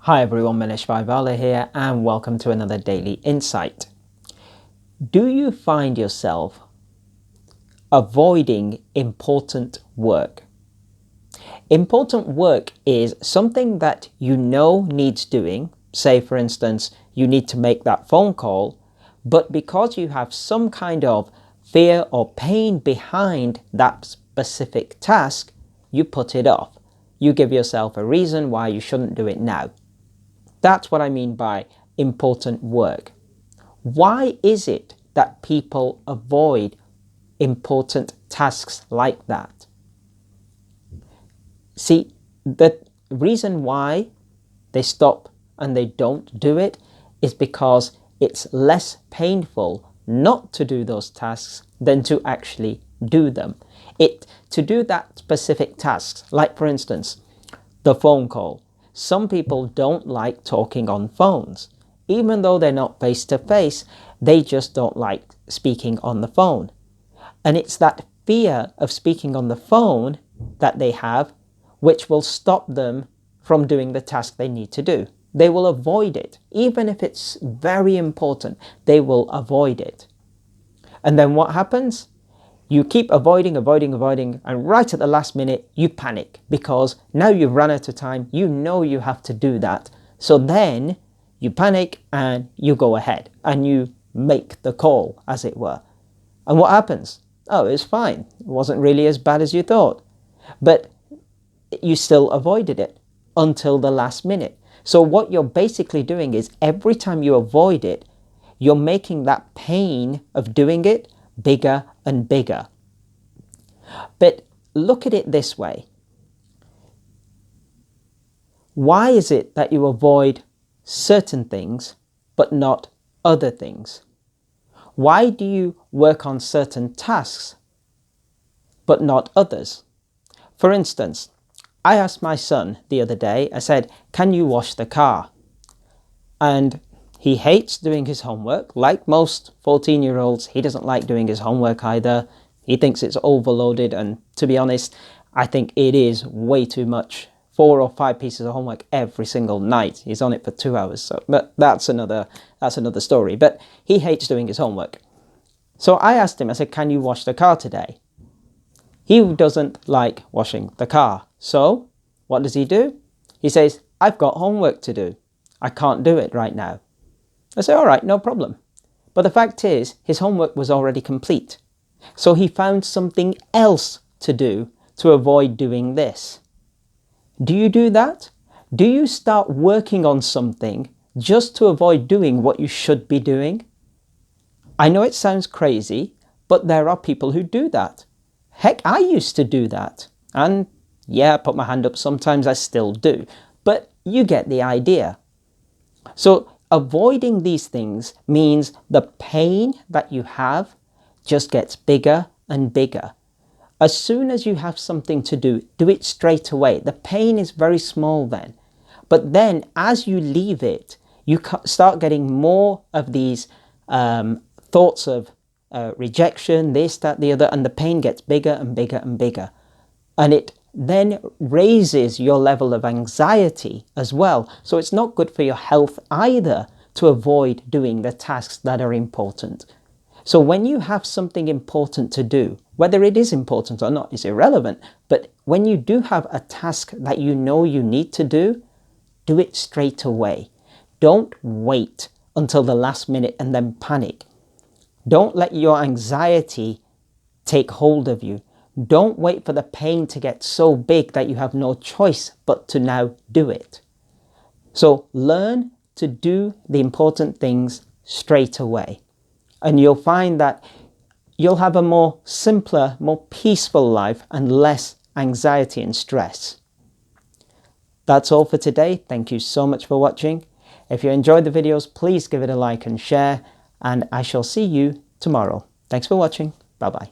Hi everyone, Manish Vaivala here and welcome to another Daily Insight. Do you find yourself avoiding important work? Important work is something that you know needs doing. Say for instance, you need to make that phone call, but because you have some kind of fear or pain behind that specific task, you put it off. You give yourself a reason why you shouldn't do it now. That's what I mean by important work. Why is it that people avoid important tasks like that? See, the reason why they stop and they don't do it is because it's less painful not to do those tasks than to actually do them. To do that specific tasks, like for instance, the phone call. Some people don't like talking on phones. Even though they're not face to face, they just don't like speaking on the phone. And it's that fear of speaking on the phone that they have, which will stop them from doing the task they need to do. They will avoid it. Even if it's very important, they will avoid it. And then what happens? You keep avoiding, and right at the last minute, you panic because now you've run out of time. You know you have to do that. So then you panic and you go ahead and you make the call, as it were. And what happens? Oh, it's fine. It wasn't really as bad as you thought. But you still avoided it until the last minute. So what you're basically doing is every time you avoid it, you're making that pain of doing it bigger and bigger. But look at it this way. Why is it that you avoid certain things but not other things? Why do you work on certain tasks but not others? For instance, I asked my son the other day, I said, can you wash the car? And he hates doing his homework. Like most 14-year-olds, he doesn't like doing his homework either. He thinks it's overloaded, and to be honest, I think it is way too much. 4 or 5 pieces of homework every single night. He's on it for 2 hours, but that's another story. But he hates doing his homework. So I asked him, I said, can you wash the car today? He doesn't like washing the car. So what does he do? He says, I've got homework to do. I can't do it right now. I say, all right, no problem. But the fact is, his homework was already complete. So he found something else to do to avoid doing this. Do you do that? Do you start working on something just to avoid doing what you should be doing? I know it sounds crazy, but there are people who do that. Heck, I used to do that. And yeah, I put my hand up, sometimes I still do. But you get the idea. So avoiding these things means the pain that you have just gets bigger and bigger. As soon as you have something to do, do it straight away. The pain is very small then. But then as you leave it, you start getting more of these thoughts of rejection, this, that, the other, and the pain gets bigger and bigger and bigger. And it then raises your level of anxiety as well. So it's not good for your health either to avoid doing the tasks that are important. So when you have something important to do, whether it is important or not is irrelevant, but when you do have a task that you know you need to do it straight away. Don't wait until the last minute and then panic. Don't let your anxiety take hold of you. Don't wait for the pain to get so big that you have no choice but to now do it. So learn to do the important things straight away. And you'll find that you'll have a more simpler, more peaceful life and less anxiety and stress. That's all for today. Thank you so much for watching. If you enjoyed the videos, please give it a like and share, and I shall see you tomorrow. Thanks for watching. Bye-bye.